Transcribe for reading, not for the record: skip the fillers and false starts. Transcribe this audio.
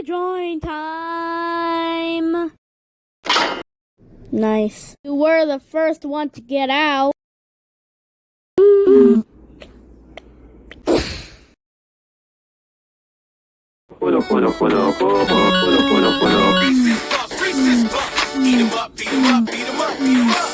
Rejoin time! Nice. You were the first one to get out. Beat 'em up, beat 'em up, beat 'em up, beat 'em up.